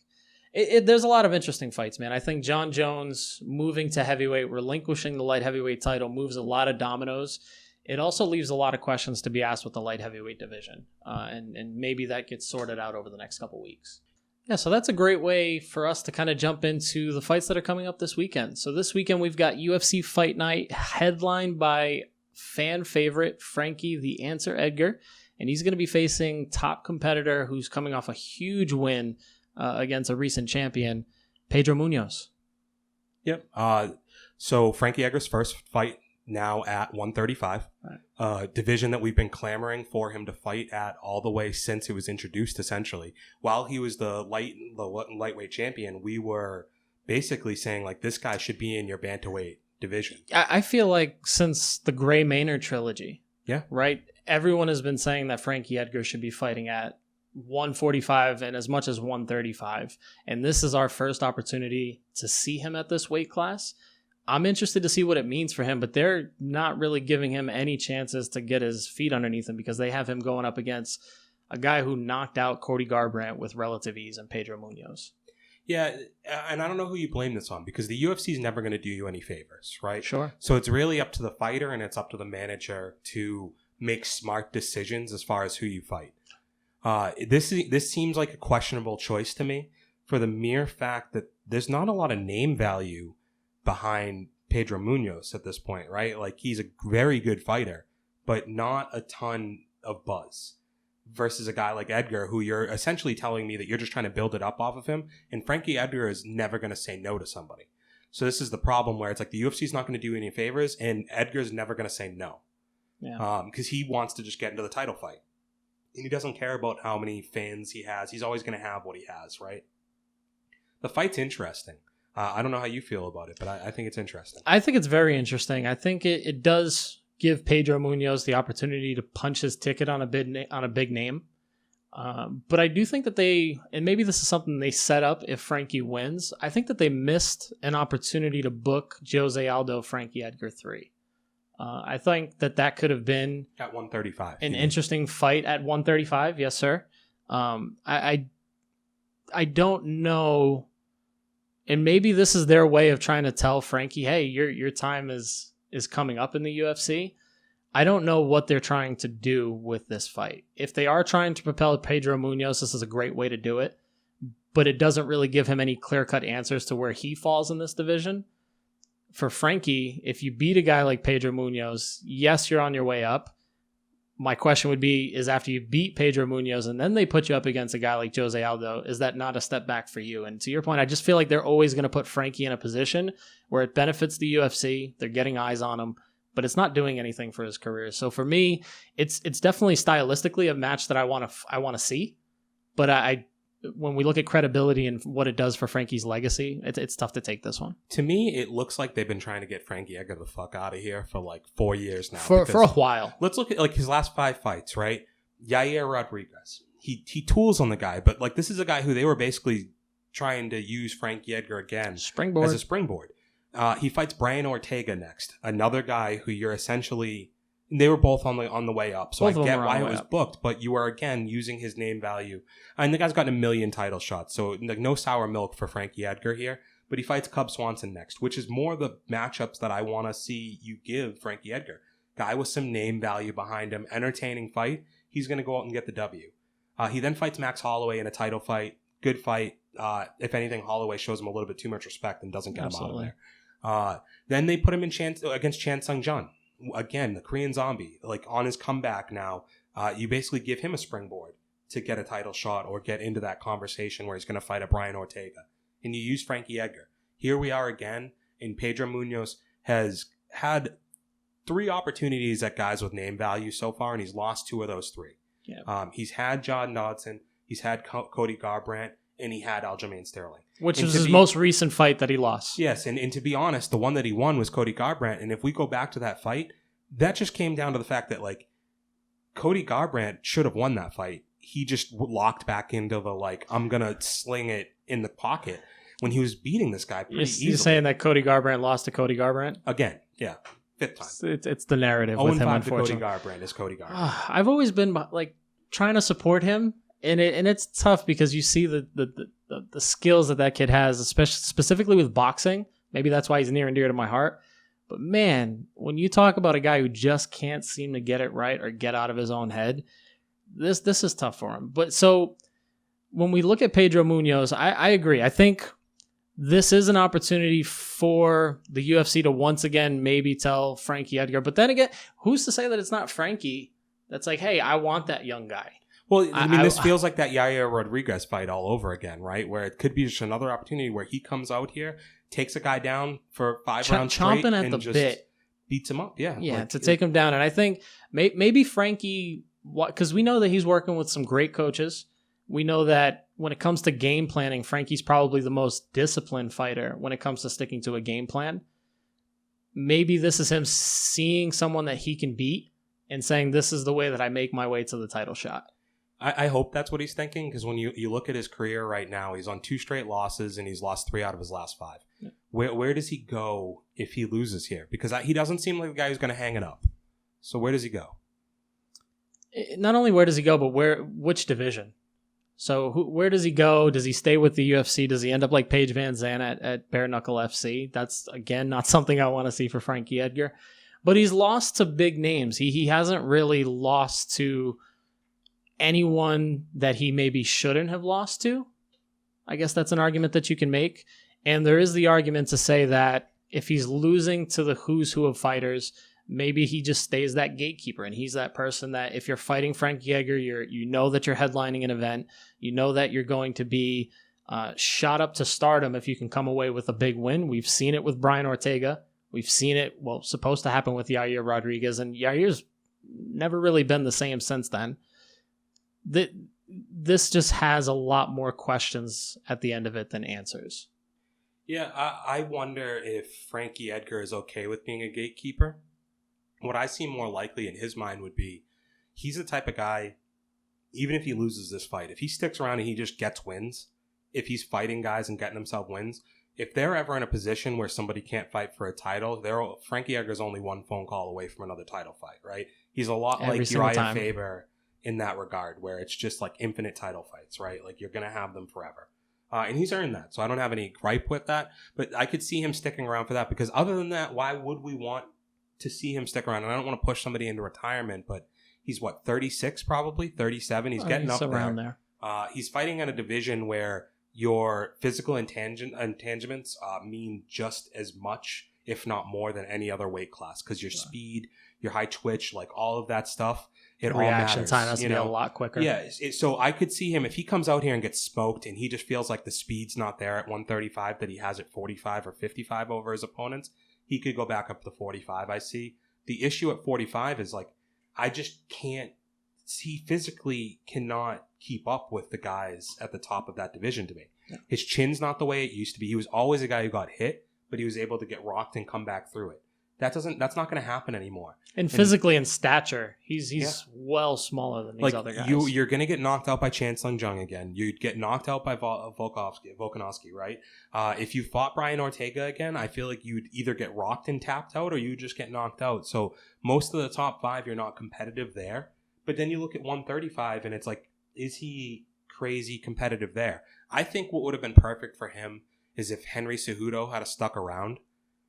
There's a lot of interesting fights, man. I think Jon Jones moving to heavyweight, relinquishing the light heavyweight title, moves a lot of dominoes. It also leaves a lot of questions to be asked with the light heavyweight division, and maybe that gets sorted out over the next couple weeks. Yeah, so that's a great way for us to kind of jump into the fights that are coming up this weekend. So this weekend we've got UFC Fight Night headlined by fan favorite Frankie "The Answer" Edgar, and he's going to be facing top competitor who's coming off a huge win against a recent champion, Pedro Munhoz. Yep. So Frankie Edgar's first fight now at 135. Right. Division that we've been clamoring for him to fight at all the way since he was introduced, essentially. While he was the lightweight champion, we were basically saying, like, this guy should be in your bantamweight division. I feel like since the Gray Maynard trilogy, yeah, right, everyone has been saying that Frankie Edgar should be fighting at 145 and as much as 135. And this is our first opportunity to see him at this weight class. I'm interested to see what it means for him, but they're not really giving him any chances to get his feet underneath him because they have him going up against a guy who knocked out Cody Garbrandt with relative ease and Pedro Munhoz. Yeah, and I don't know who you blame this on because the UFC is never going to do you any favors, right? Sure. So it's really up to the fighter and it's up to the manager to make smart decisions as far as who you fight. This seems like a questionable choice to me for the mere fact that there's not a lot of name value behind Pedro Munhoz at this point, right? Like, he's a very good fighter, but not a ton of buzz versus a guy like Edgar, who you're essentially telling me that you're just trying to build it up off of him. And Frankie Edgar is never going to say no to somebody. So this is the problem where it's like the UFC is not going to do any favors and Edgar's never going to say no. Yeah. Because he wants to just get into the title fight. And he doesn't care about how many fans he has. He's always going to have what he has, right? The fight's interesting. I don't know how you feel about it, but I think it's interesting. I think it's very interesting. I think it does give Pedro Munhoz the opportunity to punch his ticket on a big name. But I do think that and maybe this is something they set up if Frankie wins, I think that they missed an opportunity to book Jose Aldo Frankie Edgar 3. I think that could have been at 135 an interesting fight at 135. Yes, sir. I don't know. And maybe this is their way of trying to tell Frankie, hey, your time is coming up in the UFC. I don't know what they're trying to do with this fight. If they are trying to propel Pedro Munhoz, this is a great way to do it. But it doesn't really give him any clear-cut answers to where he falls in this division. For Frankie, if you beat a guy like Pedro Munhoz, yes, you're on your way up. My question would be, is after you beat Pedro Munhoz and then they put you up against a guy like Jose Aldo, is that not a step back for you? And to your point, I just feel like they're always going to put Frankie in a position where it benefits the UFC. They're getting eyes on him, but it's not doing anything for his career. So for me, it's definitely stylistically a match that I want to see. But when we look at credibility and what it does for Frankie's legacy, it's tough to take this one. To me, it looks like they've been trying to get Frankie Edgar the fuck out of here for like 4 years now. For a while. Let's look at like his last 5 fights, right? Yair Rodriguez. He tools on the guy, but like this is a guy who they were basically trying to use Frankie Edgar again as a springboard. He fights Brian Ortega next, another guy who you're essentially. They were both on the way up, so I get why it was booked, but you are, again, using his name value. And the guy's gotten 1 million title shots, so like, no sour milk for Frankie Edgar here. But he fights Cub Swanson next, which is more the matchups that I want to see you give Frankie Edgar. Guy with some name value behind him, entertaining fight. He's going to go out and get the W. He then fights Max Holloway in a title fight. Good fight. If anything, Holloway shows him a little bit too much respect and doesn't get him out of there. Then they put him in against Chan Sung-jun. Again, the Korean Zombie, like on his comeback now, you basically give him a springboard to get a title shot or get into that conversation where he's going to fight a Brian Ortega. And you use Frankie Edgar. Here we are again, and Pedro Munhoz has had 3 opportunities at guys with name value so far, and he's lost 2 of those 3. Yeah. He's had John Dodson, he's had Cody Garbrandt, and he had Aljamain Sterling. Which was his most recent fight that he lost. Yes, and to be honest, the one that he won was Cody Garbrandt, and if we go back to that fight, that just came down to the fact that, like, Cody Garbrandt should have won that fight. He just locked back into the, like, I'm going to sling it in the pocket when he was beating this guy pretty easily. You're saying that Cody Garbrandt lost to Cody Garbrandt? Again, yeah. 5th time. It's the narrative with him, 0-5 unfortunately. to Cody Garbrandt is Cody Garbrandt. I've always been, like, trying to support him, and it's tough because you see the skills that kid has, especially specifically with boxing. Maybe that's why he's near and dear to my heart. But man, when you talk about a guy who just can't seem to get it right or get out of his own head, this is tough for him. But so when we look at Pedro Munhoz, I agree. I think this is an opportunity for the UFC to once again maybe tell Frankie Edgar. But then again, who's to say that it's not Frankie that's like, hey, I want that young guy? Well, I mean, this feels like that Yair Rodriguez fight all over again, right? Where it could be just another opportunity where he comes out here, takes a guy down for 5 rounds straight, chomping at and the just bit, beats him up. Yeah, like, to take him down. And I think maybe Frankie, because we know that he's working with some great coaches. We know that when it comes to game planning, Frankie's probably the most disciplined fighter when it comes to sticking to a game plan. Maybe this is him seeing someone that he can beat and saying, this is the way that I make my way to the title shot. I hope that's what he's thinking, because when you look at his career right now, he's on 2 straight losses and he's lost 3 out of his last 5. Yeah. Where does he go if he loses here? Because he doesn't seem like the guy who's going to hang it up. So where does he go? Not only where does he go, but which division? So where does he go? Does he stay with the UFC? Does he end up like Paige Van Zandt at Bare Knuckle FC? That's, again, not something I want to see for Frankie Edgar. But he's lost to big names. He hasn't really lost to anyone that he maybe shouldn't have lost to. I guess that's an argument that you can make. And there is the argument to say that if he's losing to the who's who of fighters, maybe he just stays that gatekeeper, and he's that person that if you're fighting Frankie Edgar, you know that you're headlining an event, you know that you're going to be shot up to stardom if you can come away with a big win. We've seen it with Brian Ortega. We've seen it, supposed to happen with Yair Rodriguez, and Yair's never really been the same since then. This just has a lot more questions at the end of it than answers. Yeah, I wonder if Frankie Edgar is okay with being a gatekeeper. What I see more likely in his mind would be he's the type of guy, even if he loses this fight, if he sticks around and he just gets wins, if he's fighting guys and getting himself wins, if they're ever in a position where somebody can't fight for a title, Frankie Edgar's only one phone call away from another title fight, right? He's a lot like Uriah Faber in that regard, where it's just like infinite title fights, right? Like you're going to have them forever. And he's earned that. So I don't have any gripe with that. But I could see him sticking around for that, because other than that, why would we want to see him stick around? And I don't want to push somebody into retirement, but he's 36 probably, 37. He's getting up around there. He's fighting in a division where your physical intangibles mean just as much, if not more, than any other weight class, because your speed, your high twitch, like all of that stuff, it all matters. Reaction time has to be a lot quicker. Yeah, so I could see him, if he comes out here and gets smoked and he just feels like the speed's not there at 135 that he has at 45 or 55 over his opponents, he could go back up to 45, I see. The issue at 45 is, like, I just can't, he physically cannot keep up with the guys at the top of that division to me. Yeah. His chin's not the way it used to be. He was always a guy who got hit, but he was able to get rocked and come back through it. That's not going to happen anymore. And physically in stature, he's well smaller than these other guys. You're going to get knocked out by Chansung Jung again. You'd get knocked out by Volkanovski, right? If you fought Brian Ortega again, I feel like you'd either get rocked and tapped out, or you just get knocked out. So most of the top 5, you're not competitive there. But then you look at 135, and it's like, is he crazy competitive there? I think what would have been perfect for him is if Henry Cejudo had stuck around.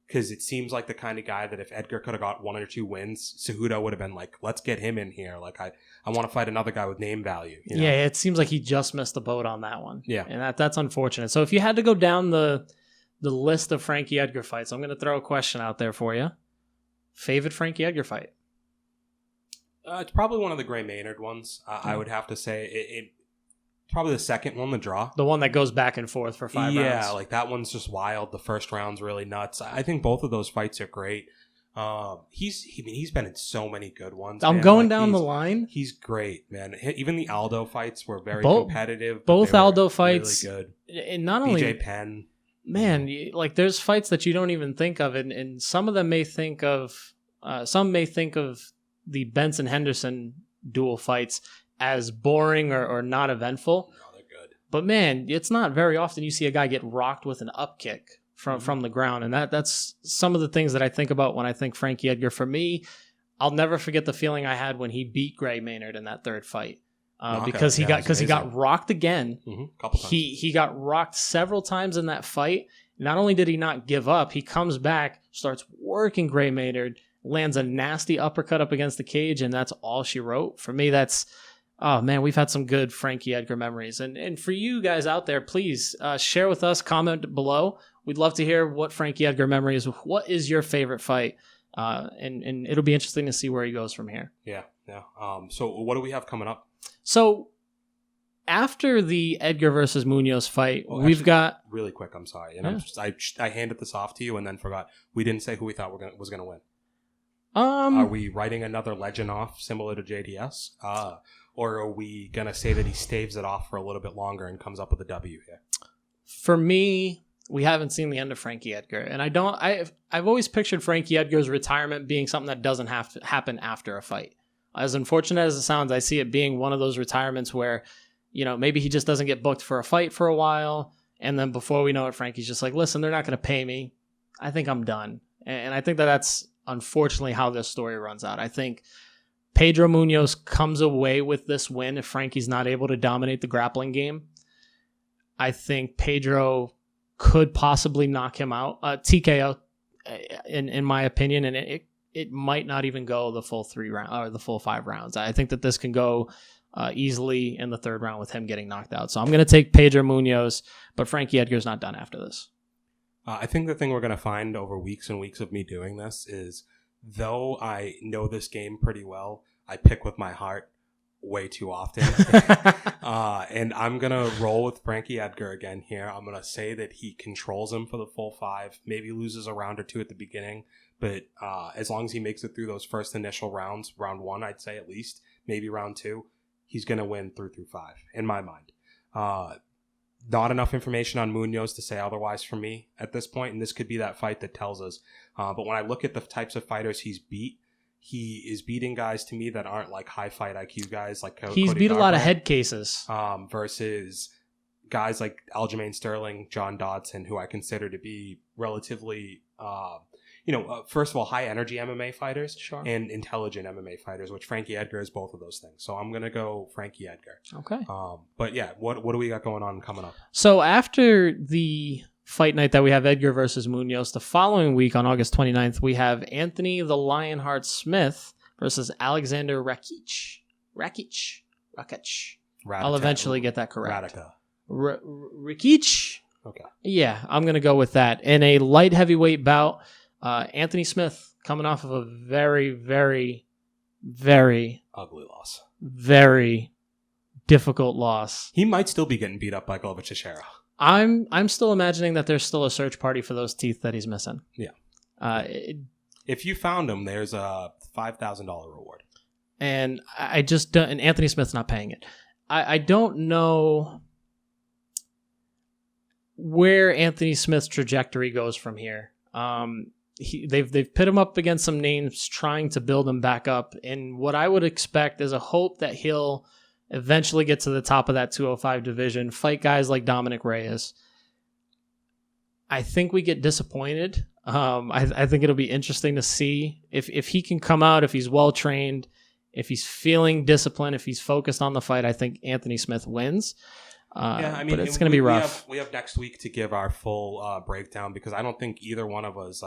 Because it seems like the kind of guy that if Edgar could have got 1 or 2 wins, Cejudo would have been like, let's get him in here. Like, I want to fight another guy with name value. You know? Yeah, it seems like he just missed the boat on that one. Yeah. And that's unfortunate. So if you had to go down the list of Frankie Edgar fights, I'm going to throw a question out there for you. Favorite Frankie Edgar fight? It's probably one of the Gray Maynard ones. I would have to say probably the second one, the draw. The one that goes back and forth for 5 rounds. Yeah, like that one's just wild. The first round's really nuts. I think both of those fights are great. He's been in so many good ones. I'm man. going down the line. He's great, man. Even the Aldo fights were very competitive. Both Aldo fights, really good. And not only BJ Penn. Man, like there's fights that you don't even think of, and some of them may think of, some may think of the Benson Henderson duel fights as boring or not eventful. No, they're good. But man, it's not very often you see a guy get rocked with an up kick from the ground, and that's some of the things that I think about when I think Frankie Edgar. For me, I'll never forget the feeling I had when he beat Gray Maynard in that third fight. Because he got rocked again. Couple times. He got rocked several times in that fight. Not only did he not give up, he comes back, starts working Gray Maynard, lands a nasty uppercut up against the cage, and that's all she wrote. For me, that's, oh man, we've had some good Frankie Edgar memories. And for you guys out there, please share with us, comment below. We'd love to hear what Frankie Edgar memories. What is your favorite fight? And it'll be interesting to see where he goes from here. Yeah. So what do we have coming up? So after the Edgar versus Munhoz fight, we've got really quick. I'm sorry, and I handed this off to you and then forgot. We didn't say who we thought was going to win. Are we writing another legend off similar to JDS, or are we going to say that he staves it off for a little bit longer and comes up with a W here? For me, we haven't seen the end of Frankie Edgar, and I've always pictured Frankie Edgar's retirement being something that doesn't have to happen after a fight. As unfortunate as it sounds, I see it being one of those retirements where, maybe he just doesn't get booked for a fight for a while, and then before we know it, Frankie's just like, listen, they're not going to pay me. I think I'm done. And I think that's unfortunately how this story runs out. I think Pedro Munhoz comes away with this win if Frankie's not able to dominate the grappling game. I think Pedro could possibly knock him out, TKO, in my opinion, and it might not even go the full 3 rounds or the full 5 rounds. I think that this can go easily in the 3rd round with him getting knocked out. So I'm going to take Pedro Munhoz, but Frankie Edgar's not done after this. I think the thing we're going to find over weeks and weeks of me doing this is, though I know this game pretty well, I pick with my heart way too often. And I'm going to roll with Frankie Edgar again here. I'm going to say that he controls him for the full 5, maybe loses a round or 2 at the beginning. But as long as he makes it through those first initial rounds, round 1, I'd say at least, maybe round 2, he's going to win through 5, in my mind. Not enough information on Munhoz to say otherwise for me at this point, and this could be that fight that tells us. But when I look at the types of fighters he's beat, he is beating guys to me that aren't like high fight IQ guys. Like he's Cody beat Garbrandt, a lot of head cases. Versus guys like Aljamain Sterling, John Dodson, who I consider to be relatively... first of all, high energy MMA fighters and intelligent MMA fighters, which Frankie Edgar is both of those things. So I'm going to go Frankie Edgar. Okay. But yeah, what do we got going on coming up? So after the fight night that we have Edgar versus Munhoz, the following week on August 29th, we have Anthony the Lionheart Smith versus Alexander Rakic. I'll eventually get that correct. Rakic. Okay. Yeah, I'm going to go with that. In a light heavyweight bout, Anthony Smith coming off of a very, very, very ugly loss. Very difficult loss. He might still be getting beat up by Glover Teixeira. I'm still imagining that there's still a search party for those teeth that he's missing. Yeah. If you found him, there's a $5,000 reward. And I just don't, and Anthony Smith's not paying it. I don't know where Anthony Smith's trajectory goes from here. They've put him up against some names trying to build him back up, and what I would expect is a hope that he'll eventually get to the top of that 205 division, fight guys like Dominic Reyes. I think we get disappointed. I think it'll be interesting to see if he can come out, if he's well trained, if he's feeling disciplined, if he's focused on the fight. I think Anthony Smith wins. But it's going to be rough. We have next week to give our full breakdown, because I don't think either one of us,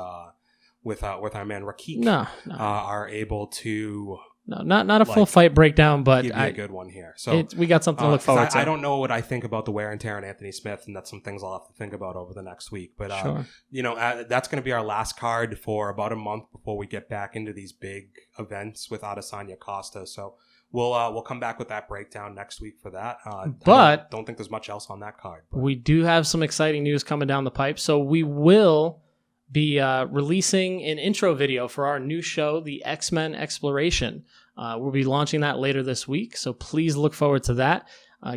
with our man Rakic, are able to. No, not a full fight breakdown, but give you a good one here. So we got something to look forward to. I don't know what I think about the wear and tear on Anthony Smith, and that's some things I'll have to think about over the next week. But that's going to be our last card for about a month before we get back into these big events with Adesanya Costa. So we'll come back with that breakdown next week for that. But don't think there's much else on that card. But we do have some exciting news coming down the pipe. So we will be releasing an intro video for our new show, the X-Men Exploration. We'll be launching that later this week, so please look forward to that.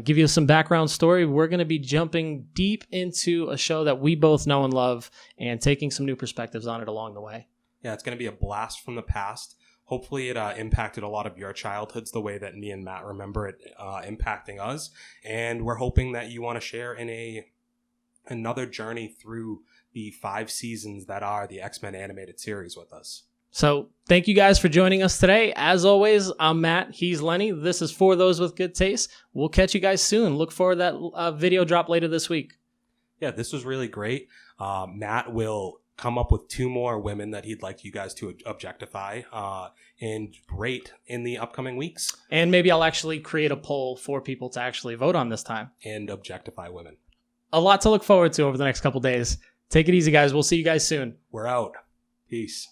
Give you some background story. We're going to be jumping deep into a show that we both know and love and taking some new perspectives on it along the way. Yeah, it's going to be a blast from the past. Hopefully it impacted a lot of your childhoods the way that me and Matt remember it impacting us. And we're hoping that you want to share in another journey through the 5 seasons that are the X-Men animated series with us. So thank you guys for joining us today. As always, I'm Matt. He's Lenny. This is For Those With Good Taste. We'll catch you guys soon. Look for that video drop later this week. Yeah, this was really great. Matt will come up with 2 more women that he'd like you guys to objectify and rate in the upcoming weeks. And maybe I'll actually create a poll for people to actually vote on this time. And objectify women. A lot to look forward to over the next couple days. Take it easy, guys. We'll see you guys soon. We're out. Peace.